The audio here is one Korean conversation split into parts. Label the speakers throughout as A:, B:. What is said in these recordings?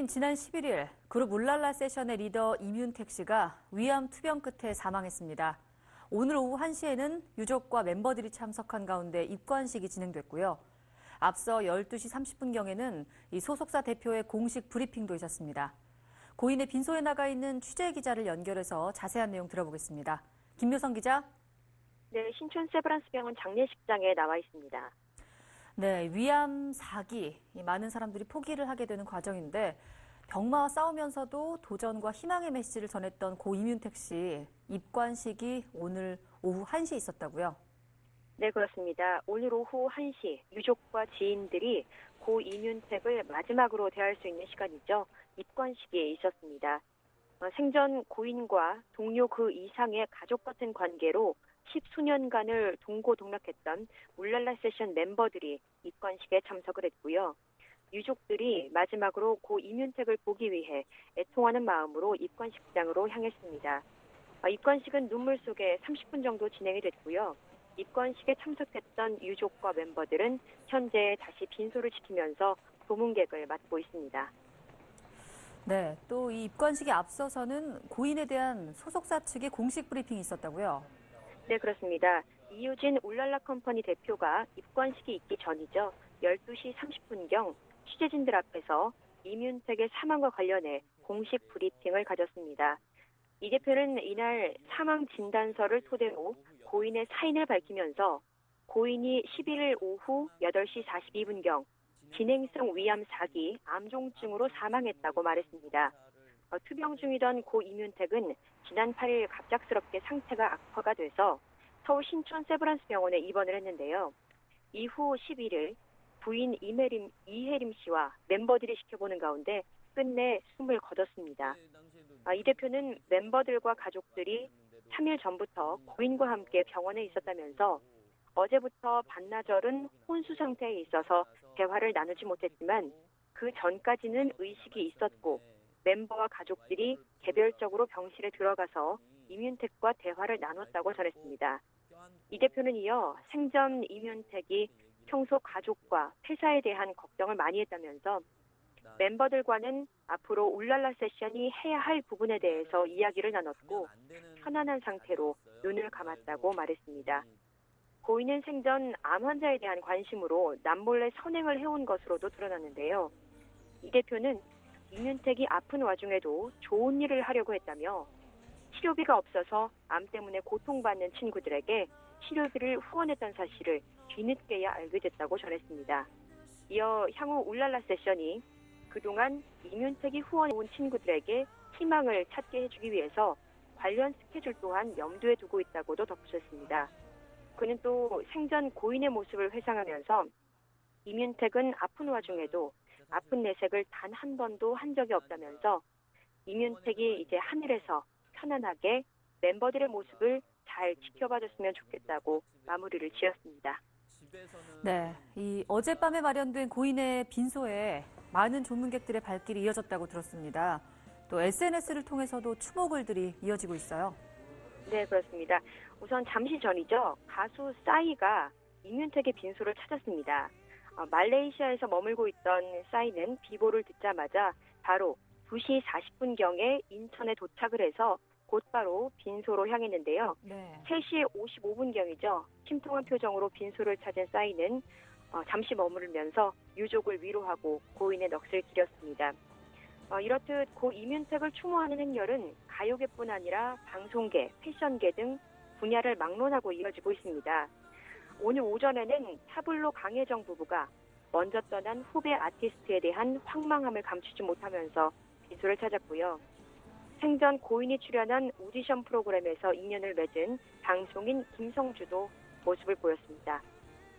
A: 지난 11일 그룹 울랄라 세션의 리더 임윤택 씨가 위암 투병 끝에 사망했습니다. 오늘 오후 1시에는 유족과 멤버들이 참석한 가운데 입관식이 진행됐고요. 앞서 12시 30분경에는 이 소속사 대표의 공식 브리핑도 있었습니다. 고인의 빈소에 나가 있는 취재 기자를 연결해서 자세한 내용 들어보겠습니다. 김묘성 기자.
B: 네, 신촌 세브란스병원 장례식장에 나와 있습니다.
A: 네, 위암 4기, 많은 사람들이 포기를 하게 되는 과정인데 병마와 싸우면서도 도전과 희망의 메시지를 전했던 고 임윤택 씨 입관식이 오늘 오후 1시에 있었다고요?
B: 네, 그렇습니다. 오늘 오후 1시 유족과 지인들이 고 임윤택을 마지막으로 대할 수 있는 시간이죠. 입관식이 있었습니다. 생전 고인과 동료 그 이상의 가족 같은 관계로 10수년간을 동고동락했던 울랄라 세션 멤버들이 입관식에 참석을 했고요. 유족들이 마지막으로 고 임윤택을 보기 위해 애통하는 마음으로 입관식장으로 향했습니다. 입관식은 눈물 속에 30분 정도 진행이 됐고요. 입관식에 참석했던 유족과 멤버들은 현재 다시 빈소를 지키면서 도문객을 맡고 있습니다.
A: 네, 또 이 입관식에 앞서서는 고인에 대한 소속사 측의 공식 브리핑이 있었다고요?
B: 네, 그렇습니다. 이유진 울랄라 컴퍼니 대표가 입관식이 있기 전이죠. 12시 30분경 취재진들 앞에서 임윤택의 사망과 관련해 공식 브리핑을 가졌습니다. 이 대표는 이날 사망 진단서를 토대로 고인의 사인을 밝히면서 고인이 11일 오후 8시 42분경 진행성 위암 4기 암종증으로 사망했다고 말했습니다. 투병 중이던 고 임윤택은 지난 8일 갑작스럽게 상태가 악화가 돼서 서울 신촌 세브란스 병원에 입원을 했는데요. 이후 11일 부인 이혜림 씨와 멤버들이 지켜보는 가운데 끝내 숨을 거뒀습니다. 이 대표는 멤버들과 가족들이 3일 전부터 고인과 함께 병원에 있었다면서 어제부터 반나절은 혼수 상태에 있어서 대화를 나누지 못했지만 그 전까지는 의식이 있었고 멤버와 가족들이 개별적으로 병실에 들어가서 임윤택과 대화를 나눴다고 전했습니다. 이 대표는 이어 생전 임윤택이 평소 가족과 회사에 대한 걱정을 많이 했다면서 멤버들과는 앞으로 울랄라 세션이 해야 할 부분에 대해서 이야기를 나눴고 편안한 상태로 눈을 감았다고 말했습니다. 고인은 생전 암 환자에 대한 관심으로 남몰래 선행을 해온 것으로도 드러났는데요. 이 대표는 임윤택이 아픈 와중에도 좋은 일을 하려고 했다며 치료비가 없어서 암 때문에 고통받는 친구들에게 치료비를 후원했던 사실을 뒤늦게야 알게 됐다고 전했습니다. 이어 향후 울랄라 세션이 그동안 임윤택이 후원해온 친구들에게 희망을 찾게 해주기 위해서 관련 스케줄 또한 염두에 두고 있다고도 덧붙였습니다. 그는 또 생전 고인의 모습을 회상하면서 임윤택은 아픈 와중에도 아픈 내색을 단 한 번도 한 적이 없다면서 임윤택이 이제 하늘에서 편안하게 멤버들의 모습을 잘 지켜봐줬으면 좋겠다고 마무리를 지었습니다.
A: 네, 이 어젯밤에 마련된 고인의 빈소에 많은 조문객들의 발길이 이어졌다고 들었습니다. 또 SNS를 통해서도 추모글들이 이어지고 있어요.
B: 네, 그렇습니다. 우선 잠시 전이죠. 가수 싸이가 임윤택의 빈소를 찾았습니다. 말레이시아에서 머물고 있던 싸이는 비보를 듣자마자 바로 2시 40분경에 인천에 도착을 해서 곧바로 빈소로 향했는데요.
A: 네.
B: 3시 55분경이죠. 침통한 표정으로 빈소를 찾은 싸이는 잠시 머무르면서 유족을 위로하고 고인의 넋을 기렸습니다. 이렇듯 고 임윤택을 추모하는 행렬은 가요계뿐 아니라 방송계, 패션계 등 분야를 막론하고 이어지고 있습니다. 오늘 오전에는 타블로 강혜정 부부가 먼저 떠난 후배 아티스트에 대한 황망함을 감추지 못하면서 빈소를 찾았고요. 생전 고인이 출연한 오디션 프로그램에서 인연을 맺은 방송인 김성주도 모습을 보였습니다.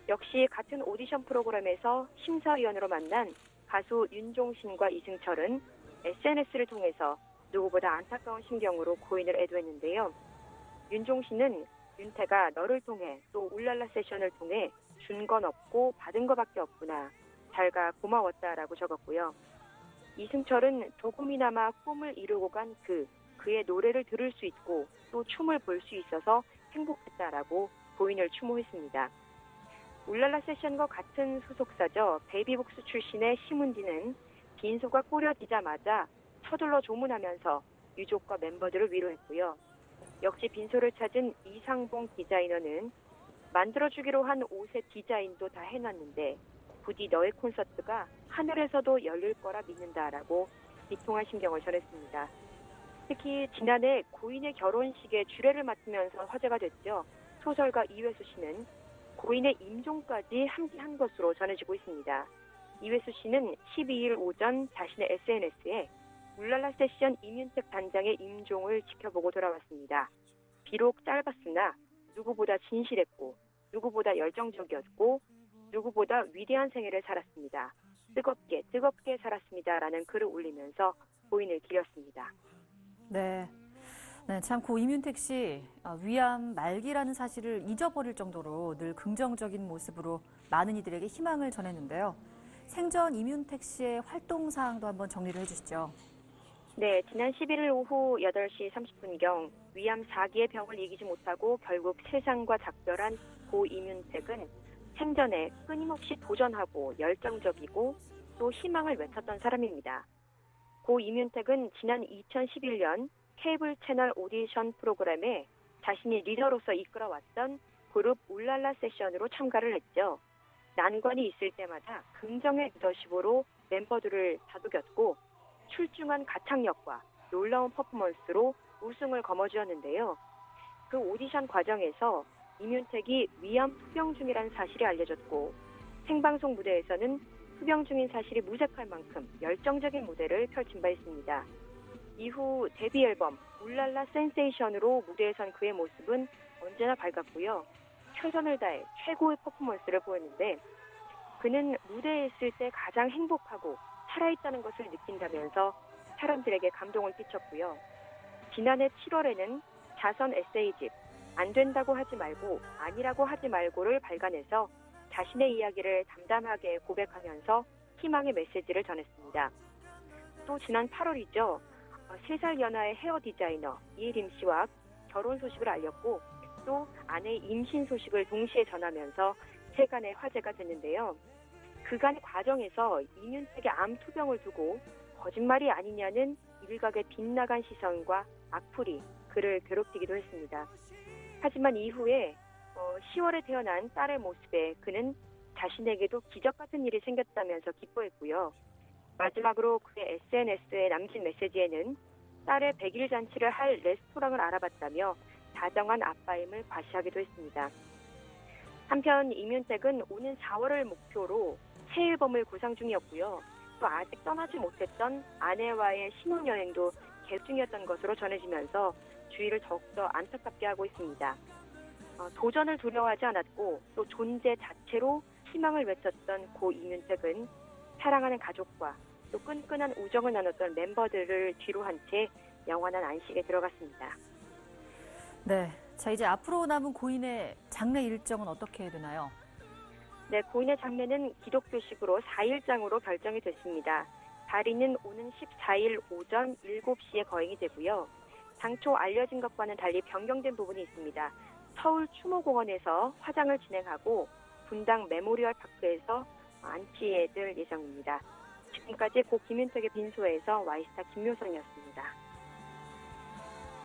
B: 역시 같은 오디션 프로그램에서 심사위원으로 만난 가수 윤종신과 이승철은 SNS를 통해서 누구보다 안타까운 심경으로 고인을 애도했는데요. 윤종신은 윤태가 너를 통해 또 울랄라 세션을 통해 준 건 없고 받은 것밖에 없구나. 잘가 고마웠다라고 적었고요. 이승철은 조금이나마 꿈을 이루고 간 그의 노래를 들을 수 있고 또 춤을 볼 수 있어서 행복했다라고 고인을 추모했습니다. 울랄라 세션과 같은 소속사죠. 베이비복스 출신의 심은디는 빈소가 꾸려지자마자 서둘러 조문하면서 유족과 멤버들을 위로했고요. 역시 빈소를 찾은 이상봉 디자이너는 만들어주기로 한 옷의 디자인도 다 해놨는데 부디 너의 콘서트가 하늘에서도 열릴 거라 믿는다라고 비통한 심경을 전했습니다. 특히 지난해 고인의 결혼식에 주례를 맡으면서 화제가 됐죠. 소설가 이회수 씨는 고인의 임종까지 함께한 것으로 전해지고 있습니다. 이회수 씨는 12일 오전 자신의 SNS에 울랄라 세션 이윤택 단장의 임종을 지켜보고 돌아왔습니다. 비록 짧았으나 누구보다 진실했고 누구보다 열정적이었고 누구보다 위대한 생애를 살았습니다. 뜨겁게 살았습니다라는 글을 올리면서 고인을 기렸습니다.
A: 네. 네, 참 고 이윤택 씨 위암 말기라는 사실을 잊어버릴 정도로 늘 긍정적인 모습으로 많은 이들에게 희망을 전했는데요. 생전 이윤택 씨의 활동 사항도 한번 정리를 해주시죠.
B: 네, 지난 11일 오후 8시 30분경 위암 4기의 병을 이기지 못하고 결국 세상과 작별한 고 이윤택은 생전에 끊임없이 도전하고 열정적이고 또 희망을 외쳤던 사람입니다. 고 이윤택은 지난 2011년 케이블 채널 오디션 프로그램에 자신이 리더로서 이끌어왔던 그룹 울랄라 세션으로 참가를 했죠. 난관이 있을 때마다 긍정의 리더십으로 멤버들을 다독였고 출중한 가창력과 놀라운 퍼포먼스로 우승을 거머쥐었는데요. 그 오디션 과정에서 이윤택이 위암 투병 중이라는 사실이 알려졌고 생방송 무대에서는 투병 중인 사실이 무색할 만큼 열정적인 무대를 펼친 바 있습니다. 이후 데뷔 앨범 울랄라 센세이션으로 무대에 선 그의 모습은 언제나 밝았고요. 최선을 다해 최고의 퍼포먼스를 보였는데 그는 무대에 있을 때 가장 행복하고 살아있다는 것을 느낀다면서 사람들에게 감동을 끼쳤고요. 지난해 7월에는 자선 에세이집 안 된다고 하지 말고 아니라고 하지 말고를 발간해서 자신의 이야기를 담담하게 고백하면서 희망의 메시지를 전했습니다. 또 지난 8월이죠. 3살 연하의 헤어 디자이너 이혜림 씨와 결혼 소식을 알렸고 또 아내의 임신 소식을 동시에 전하면서 세간의 화제가 됐는데요. 그간 과정에서 이윤택의 암 투병을 두고 거짓말이 아니냐는 일각의 빗나간 시선과 악플이 그를 괴롭히기도 했습니다. 하지만 이후에 10월에 태어난 딸의 모습에 그는 자신에게도 기적 같은 일이 생겼다면서 기뻐했고요. 마지막으로 그의 SNS에 남긴 메시지에는 딸의 100일 잔치를 할 레스토랑을 알아봤다며 다정한 아빠임을 과시하기도 했습니다. 한편 이윤택은 오는 4월을 목표로 새 앨범을 구상 중이었고요. 또 아직 떠나지 못했던 아내와의 신혼여행도 계획 중이었던 것으로 전해지면서 주위를 더욱더 안타깝게 하고 있습니다. 도전을 두려워하지 않았고 또 존재 자체로 희망을 외쳤던 고 이윤택은 사랑하는 가족과 또 끈끈한 우정을 나눴던 멤버들을 뒤로 한 채 영원한 안식에 들어갔습니다.
A: 네, 자 이제 앞으로 남은 고인의 장례 일정은 어떻게 되나요?
B: 네, 고인의 장례는 기독교식으로 4일장으로 결정이 됐습니다. 발인은 오는 14일 오전 7시에 거행이 되고요. 당초 알려진 것과는 달리 변경된 부분이 있습니다. 서울 추모공원에서 화장을 진행하고 분당 메모리얼 파크에서 안치에 들 예정입니다. 지금까지 고 김윤택의 빈소에서 와이스타 김효선이었습니다.